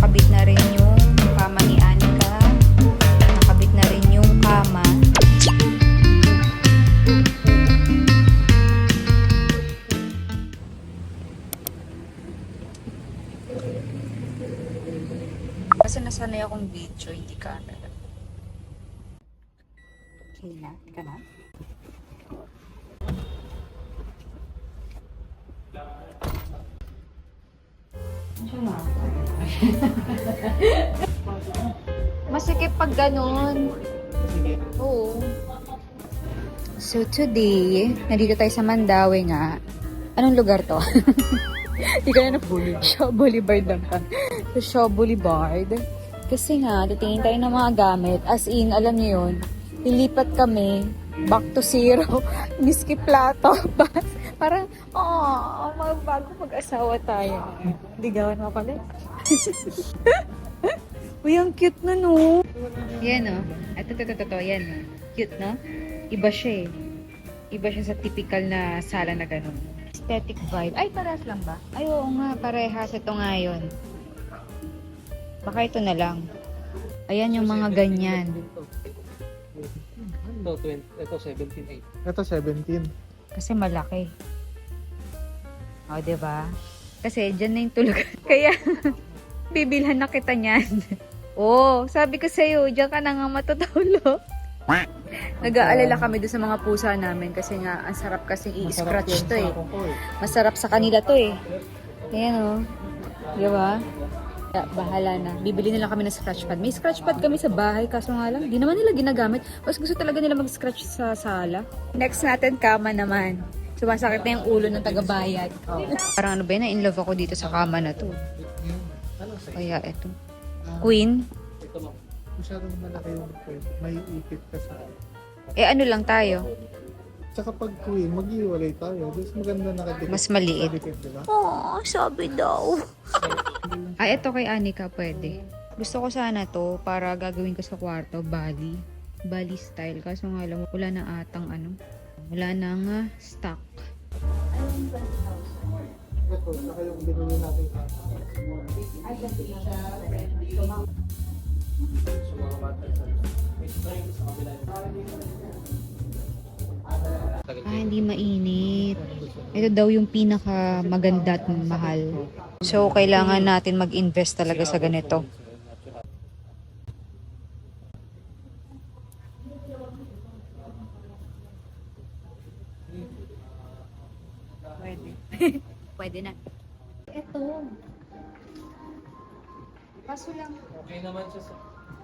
Nakabit na rin yung kama ni Anika. Nakabit na rin yung kama. Kasi nasanay akong video, hindi camera. Okay na, ka na? Masikip pag ganun. Oo. So today, nandito tayo sa Mandaue nga. Anong lugar to? Hindi ka na Shaw Boulevard lang ka. So Shaw Boulevard. Kasi nga, titingin tayo ng mga gamit. As in, alam niyo yun, ilipat kami back to zero. Miski plato. Parang, bago mag-asawa tayo. Ligawan mo pala. Uy, ang cute na, no? Yan, no? Ito. Yan, no? Cute, no? Iba siya, eh. Iba siya sa typical na sala na ganun. Aesthetic vibe. Ay, parehas lang ba? Ay, oo nga, parehas. Ito nga yun. Baka ito na lang. Ayan yung mga ganyan. Ito 17.8. Ito 17. Kasi malaki. O, diba? Kasi dyan na yung tulugan. Kaya, bibilhan na kita niyan. Sabi ko sa'yo, dyan ka na nga matutulog. Nag-aalala kami doon sa mga pusa namin kasi nga, ang sarap kasi i-scratch to eh. Masarap sa kanila to eh. Ayan o. Diba? Bahala na. Bibili nila kami ng scratch pad. May scratch pad kami sa bahay, kaso nga lang, di naman nila ginagamit. Mas gusto talaga nila mag-scratch sa sala. Next natin, kama naman. Sumasakit na yung ulo ng tagabayad. Parang ano ba yun, in love ako dito sa kama na to. Kaya eto. Queen. Masyadong malaki yung queen. May ipit ka sa... Ano lang tayo? Tsaka pag queen, mag-iwalay tayo. Mas maganda nakadikit. Mas maliit. Nakadikit, diba? Sabi daw. Ito kay Anika pwede. Gusto ko sana to para gagawin ko sa kwarto, Bali. Bali style. Kaso nga lang, wala na atang wala nang stock. Ito, saka yung binili natin. Hindi mainit. Ito daw yung pinaka maganda at mahal. So, kailangan natin mag-invest talaga sa ganito. Pwede. Pwede na. Ito. Kaso lang. Okay naman siya sa...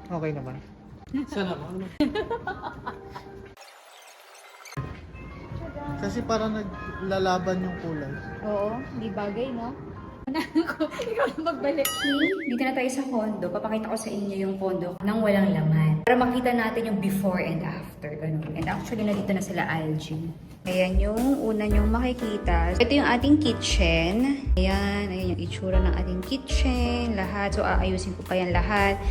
Okay naman. Sana naman. Kasi parang naglalaban yung kulay. Oo, hindi bagay, no? Ikaw na magbalik. Dito na tayo sa condo. Papakita ko sa inyo yung condo nang walang laman. Para makita natin yung before and after. Ganun. And actually, nandito na sila Algie. Ayan yung una nyong makikita. Ito yung ating kitchen. Ayan yung itsura ng ating kitchen. Lahat. So, aayusin ko pa yan lahat.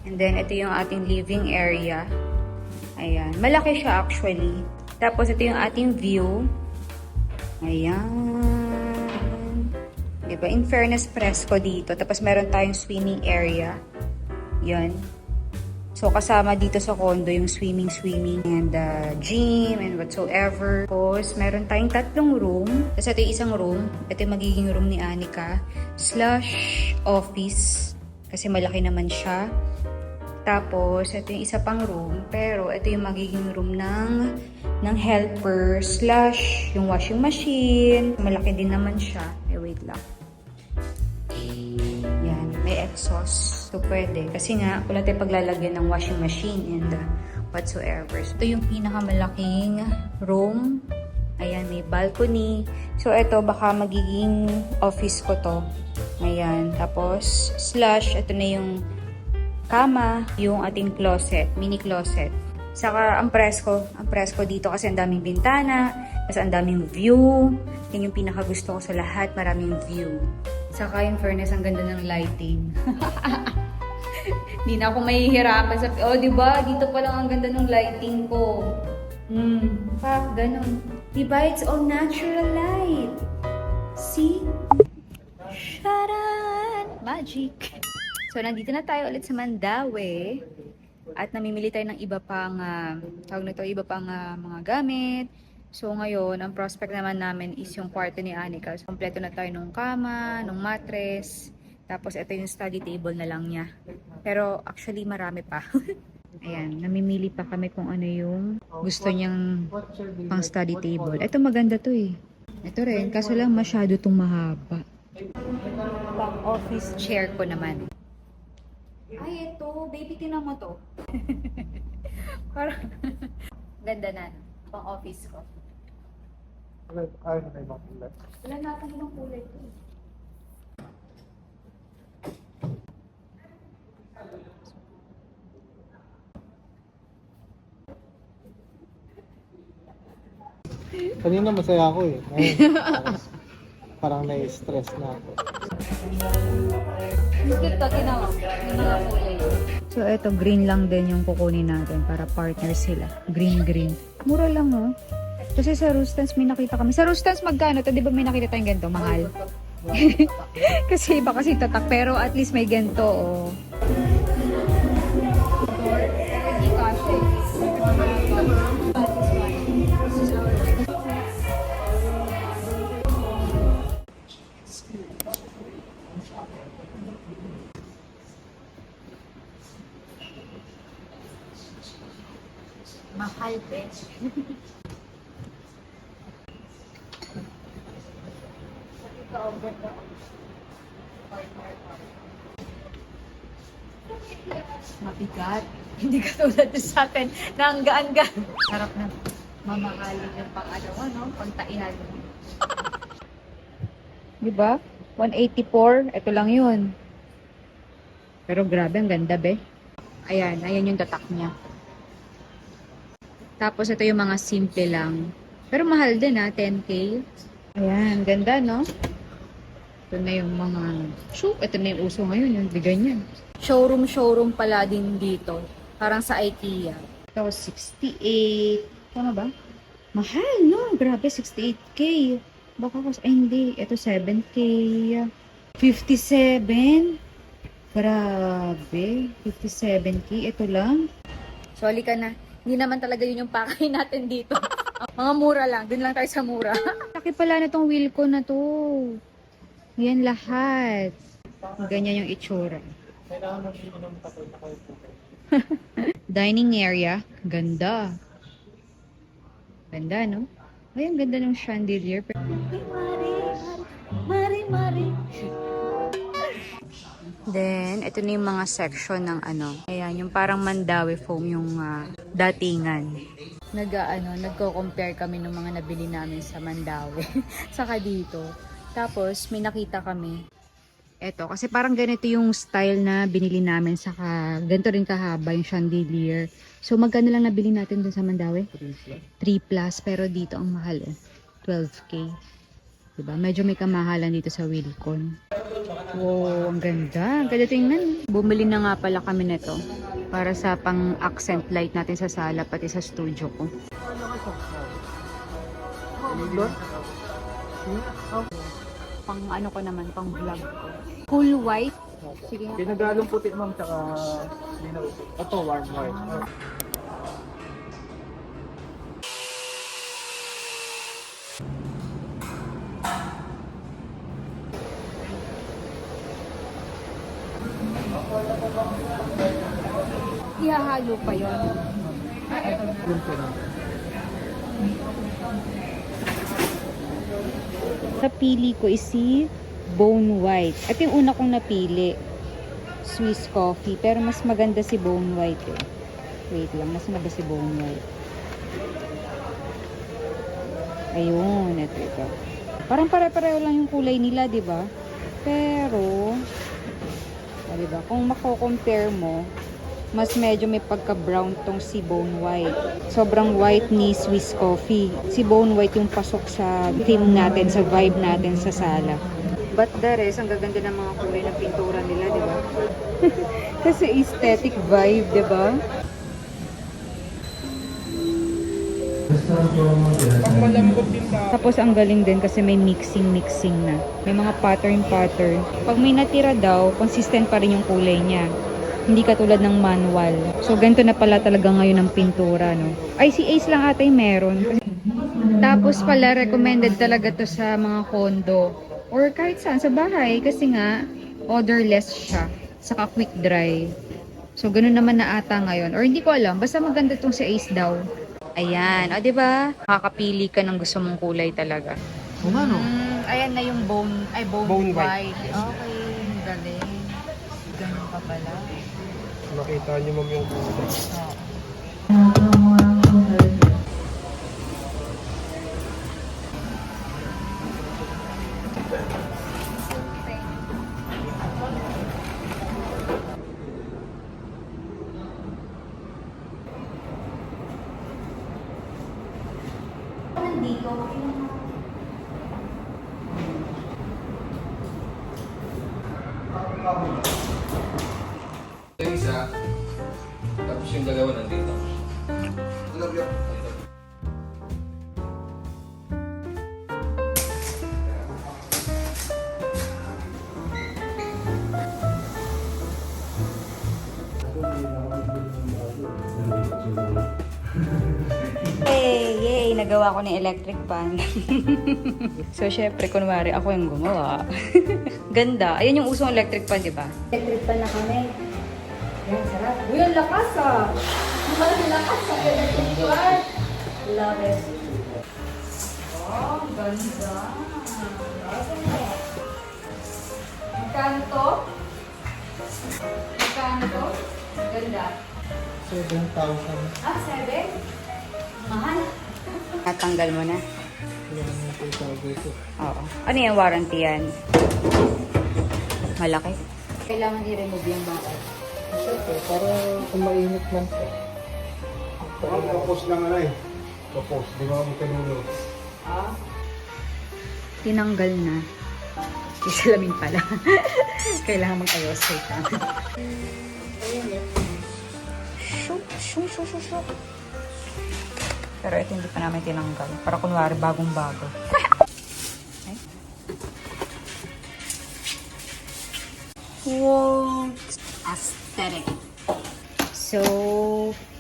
And then, ito yung ating living area. Ayan. Malaki siya actually. Tapos, ito yung ating view. Ayan. Diba? In fairness, presko dito. Tapos, meron tayong swimming area. Yan. So, kasama dito sa condo yung swimming, and gym, and whatsoever. Tapos, meron tayong 3 room. Tapos, ito yung isang room. Ito yung magiging room ni Anika. / office. Kasi malaki naman siya. Tapos, ito yung isa pang room. Pero, ito yung magiging room ng helper / yung washing machine. Malaki din naman siya. Wait lang. Yan. May exhaust. So, pwede. Kasi nga, wala tayong paglalagyan ng washing machine and whatsoever. So, ito yung pinakamalaking room. Ayan, may balcony. So, ito, baka magiging office ko to. Ayan. Tapos, / ito na yung kama, yung ating closet, mini closet. Saka ang presko dito kasi ang daming bintana, kasi ang daming view. Yan yung pinakagusto ko sa lahat, maraming view. Saka in fairness, ang ganda ng lighting. Hindi na ako mahihirapan sa, diba? Dito pa lang ang ganda ng lighting ko. Ganun. Diba? It's all natural light. See? Sharan! Magic! So, So, nandito na tayo ulit sa Mandaue. At namimili tayo ng iba pang, tawag na to, iba pang mga gamit. So, ngayon, ang prospect naman namin is yung kwarto ni Anika. So, kompleto na tayo nung kama, nung mattress. Tapos, ito yung study table na lang niya. Pero, actually, marami pa. Ayan, namimili pa kami kung ano yung gusto niyang pang study table. Ito maganda to eh. Ito rin, kaso lang masyado tong mahaba. Pang office chair ko naman. Ay, ito. Baby, tinan mo to. Parang, ganda na. Pang office ko. Ayaw na ibang kulay. Wala natin yung kulay ko. Kanina masaya ako eh. Ngayon, parang nai-stress na ako. Ito, tinan mo. Yung mga kulay. So, ito, green lang din yung kukunin natin para partner sila. Green. Mura lang, oh. Kasi sa Rustans may nakita kami. Sa Rustans magkano to? Di ba may nakita tayong ganito? Mahal. Kasi iba kasi tatak. Pero at least may ganito, oh. Mahal, be. Mabigat. Hindi katulad sa atin na ang gaan-gaan. Sarap na mamahalin yung pang-taihan. Diba? 184. Ito lang yun. Pero grabe, ang ganda, be. Ayan yung tatak niya. Tapos ito yung mga simple lang. Pero mahal din 10K. Ayan, ganda no? Ito na yung mga... ito na yung uso ngayon, yung ganyan. Showroom pala din dito. Parang sa IKEA. Ito, 68. Tama ba? Mahal, no? Grabe, 68K. Baka kasi, hindi. Ito, 7K. 57. Grabe. 57K. Ito lang. So, halika na. Hindi naman talaga yun yung pakay natin dito. Mga mura lang. Dun lang tayo sa mura. Laki pala na tong wheel ko na to. Yan lahat. Ganyan yung itsura. Kailangan mag-inom tapos na kayo po. Dining area. Ganda. Ganda, no? Ay, ang ganda ng chandelier. Mari. Then, ito na yung mga section ng Ayan, yung parang Mandaue foam yung datingan. Nagko-compare kami ng mga nabili namin sa Mandaue. Saka dito. Tapos, may nakita kami. Eto, kasi parang ganito yung style na binili namin. Saka, ganito rin kahaba yung chandelier. So, magkano lang nabili natin dun sa Mandaue? 3 plus. Pero dito ang mahal 12K. Diba? Medyo may kamahalan dito sa Wilcon. Wow, ang ganda. Ang ganda tingnan. Bumili na nga pala kami nito para sa pang-accent light natin sa sala pati sa studio ko. Pang ko naman, pang vlog ko. Cool white. Sige nga. Pinagalong puti ma'am, tsaka linaw. Ito, warm white. Ihahalo pa yun. Yun po na. Napili ko is si Bone White. At yung una kong napili, Swiss Coffee. Pero mas maganda si Bone White eh. Wait lang, mas maganda si Bone White. Ayun, ito. Parang pare-pareho lang yung kulay nila, di ba? Pero, di ba? Kung mako-compare mo, mas medyo may pagka-brown tong si Bone White. Sobrang white ni Swiss Coffee. Si Bone White yung pasok sa theme natin, sa vibe natin sa sala. But the rest, ang gaganda ng mga kulay ng pintura nila, di ba? Kasi aesthetic vibe, di ba? Pag malambot din Tapos ang galing din kasi may mixing na. May mga pattern. Pag may natira daw, consistent pa rin yung kulay niya. Hindi katulad ng manual. So ganito na pala talaga ngayon ang pintura, no? Ay, si Ace lang ata yung meron. Tapos pala, recommended talaga to sa mga condo. Or kahit saan, sa bahay. Kasi nga, odorless siya. Saka quick dry. So ganun naman na ata ngayon. Or hindi ko alam. Basta maganda tong si Ace daw. Ayan. O, diba? Makakapili ka ng gusto mong kulay talaga. Kung ano? Ayan na yung bone Bone white. Okay, galing. Ganun pa pala. Makita niyo ma'am yung kulay. Nandito. Yung isa, tapos yung dalawa nandito. Yay! Nagawa ko ng electric pan. So, syempre, kunwari, ako yung gumawa. Ganda. Ayan yung usong electric pan, di ba? Electric pan na kami. Yan, sarap. Uy, ang lakas ah! Ang lakas sa electric pan. Love it. Oh, ganda. Magkano to? Magkano to? Ganda. 7,000. Ah, 7? Mahal. Tatanggal mo na. Yan yung pagkagay ko. Oo. Ano yung warranty yan? Malaki. Kailangan i-remove yung bakit. Siyempre, para kung mainit man po. Kapos lang ano eh. Kapos, di ba mo kanulo? Ah? Tinanggal na. Yung salamin pala. Kailangan mag-ayos. Wait lang. Shoot. Pero ito hindi pa namin tinanggal. Para kunwari bagong-bago. Okay. Wow! Aesthetic. So,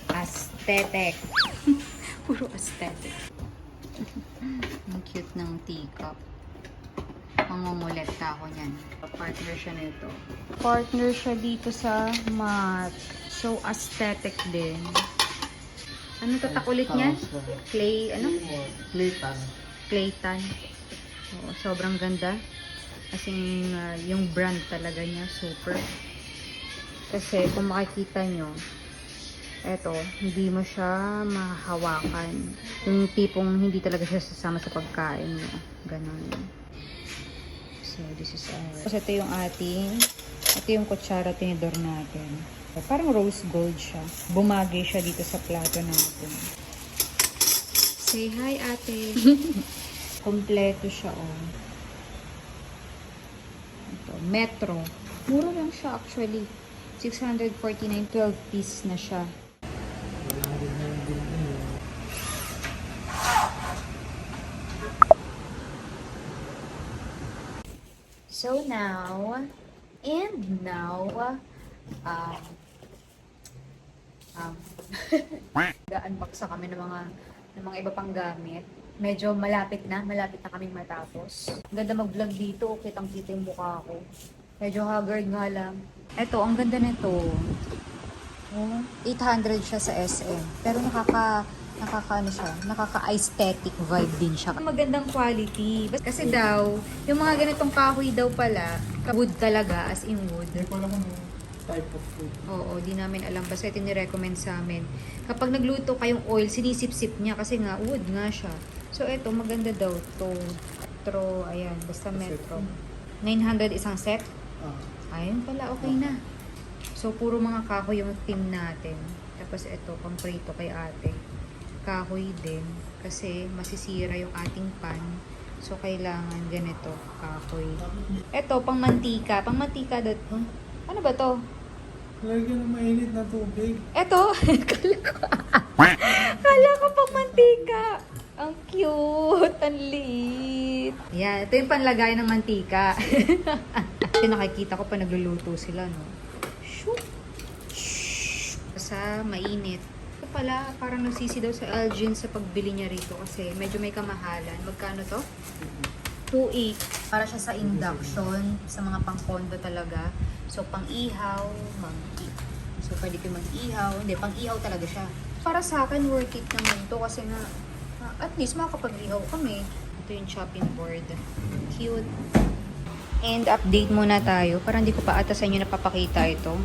aesthetic. Puro aesthetic. Ang cute ng teacup. Mangungulekta ako niyan. Partner siya nito. Partner siya dito sa mat. So, aesthetic din. Ano tatak ulit niyan? Clay, ano? Clayton. Clayton. Oo, sobrang ganda. As in, yung brand talaga niya, super. Kasi kung makikita nyo, eto, hindi mo siya mahahawakan. Yung tipong hindi talaga siya sasama sa pagkain mo. Ganon. So, this is ours. Tapos ito yung kutsara tinidor natin. Parang rose gold siya. Bumagay siya dito sa plato natin. Say hi, ate. Kompleto siya, oh. Ito, Metro. Mura lang siya actually. 649, 12 piece na siya. So now, ga-unbox na kami ng mga iba pang gamit. Medyo malapit na kaming matapos. Ang ganda mag-vlog dito, kitang-kita yung mukha ko. Medyo haggard nga lang. Eto, ang ganda nito. Oh, 800 siya sa SM. Pero nakaka-aesthetic vibe din siya. Magandang quality. Kasi daw, yung mga ganitong kahoy daw pala, wood talaga, as in wood. Hindi ko alam kung type of food. Oo, di namin alam. Basta ito ni-recommend sa amin. Kapag nagluto kayong oil, sinisip-sip niya kasi nga wood nga siya. So, ito, maganda daw to. Metro, ayan, basta Metro. 900 isang set. Ayun pala, okay na. So, puro mga kahoy yung team natin. Tapos ito, pang prito kay ate. Kahoy din. Kasi masisira yung ating pan. So, kailangan ganito, kahoy. Ito, pang mantika. Pang mantika daw. Ano ba to? Lagyan ng mainit na tubig. Ito, kala ko. Kala ko pa mantika. Ang cute. Ang liit. Yan. Ito yung panlagay ng mantika. Kasi nakikita ko pa nagluluto sila, no? Shoot. Sa mainit. Ito pala, parang nasisi daw sa Elgin sa pagbili niya rito kasi medyo may kamahalan. Magkano to? 2.8. Para siya sa induction, sa mga pang-condo talaga. So, pang-ihaw, So, pwede kayo mag-ihaw. Hindi, pang-ihaw talaga siya. Para sa akin, worth it naman to kasi nga, at least makakapag-ihaw kami. Ito yung chopping board. Cute. And update muna tayo. Parang hindi ko pa ata sa inyo napapakita ito.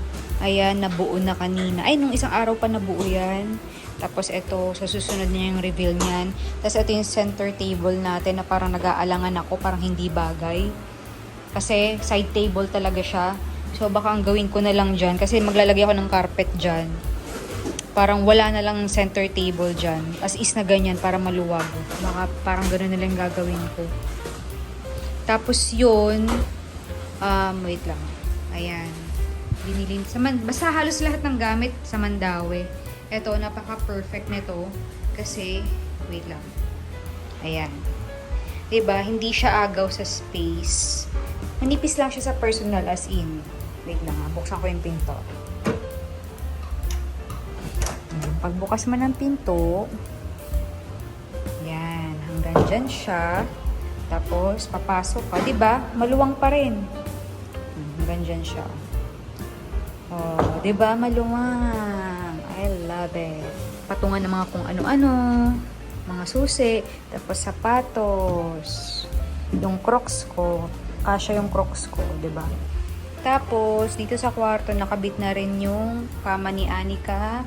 Ayan, nabuo na kanina. Ay, nung isang araw pa nabuo yan. Tapos ito, sa susunod niya yung reveal niyan. Tapos ito yung center table natin na parang nag-aalangan ako. Parang hindi bagay. Kasi side table talaga siya. So baka ang gawin ko na lang dyan. Kasi maglalagay ako ng carpet dyan. Parang wala na lang center table dyan. As is na ganyan para maluwag. Baka parang gano'n na lang gagawin ko. Tapos yun, wait lang. Ayan. Binili. Basta halos lahat ng gamit sa Mandawi. Ito, napaka-perfect nito. Kasi, wait lang. Ayan. Diba? Hindi siya agaw sa space. Manipis lang siya sa personal as in. Wait lang ha. Buksan ko yung pinto. Pagbukas mo ng pinto, yan, hanggang dyan siya. Tapos, papasok ka. Diba? Maluwang pa rin. Hanggang dyan siya. Oh, diba? Maluwang. I love it. Patungan ng mga kung ano-ano. Mga susi. Tapos, sapatos. Yung crocs ko. Kasya yung crocs ko. Diba? Tapos, dito sa kwarto, nakabit na rin yung kama ni Anika.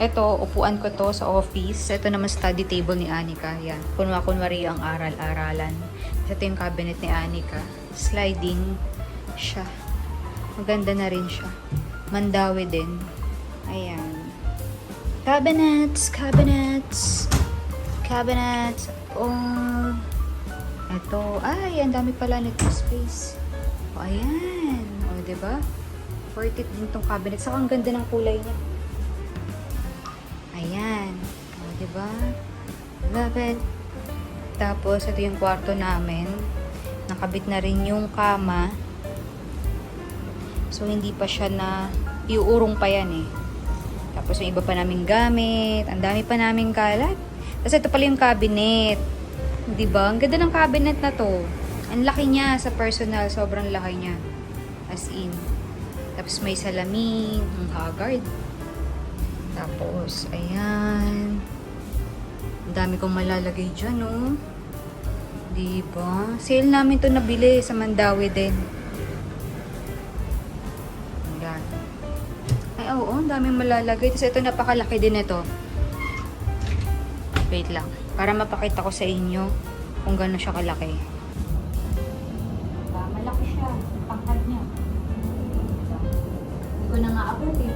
Ito, upuan ko to sa office. Ito naman study table ni Anika. Yan. Kunwari ang aral-aralan. Ito yung cabinet ni Anika. Sliding siya. Maganda na rin siya. Mandawi din. Ayan. Cabinets. Oh. Ito. Ay, ang dami pala nito space. O, ayan. O, diba? Worth it din tong cabinet. Saka ang ganda ng kulay niya. Ayan. O, diba? Love it. Tapos, ito yung kwarto namin. Nakabit na rin yung kama. So, hindi pa siya na iuurong pa yan eh. Tapos, yung iba pa naming gamit. Ang dami pa naming kalat. Tapos, ito pala yung cabinet. Diba? Ang ganda ng cabinet na to. Ang laki niya sa personal. Sobrang laki niya. As in. Tapos, may salamin. Ang Haggard. Tapos, ayan. Ang dami kong malalagay dyan, oh. Diba? Sale namin to nabili sa Mandawi din. Ayan. Ay, oo. Ang daming malalagay. Tapos, ito napakalaki din ito. Wait lang. Para mapakita ko sa inyo kung gano'n siya kalaki. Diba? Malaki siya. Pangkad niya. Hindi ko na nga abot eh.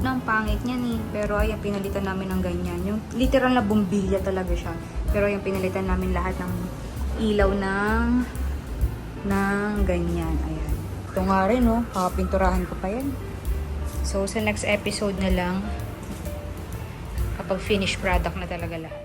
Ang pangit niya ni. Pero ayan, pinalitan namin ng ganyan. Yung literal na bumbilya talaga siya. Pero ayan, pinalitan namin lahat ng ilaw ng ganyan. Ayan. Ito nga rin, oh. Kakapinturahan ko pa yan. So, sa next episode na lang, kapag finished product na talaga lahat.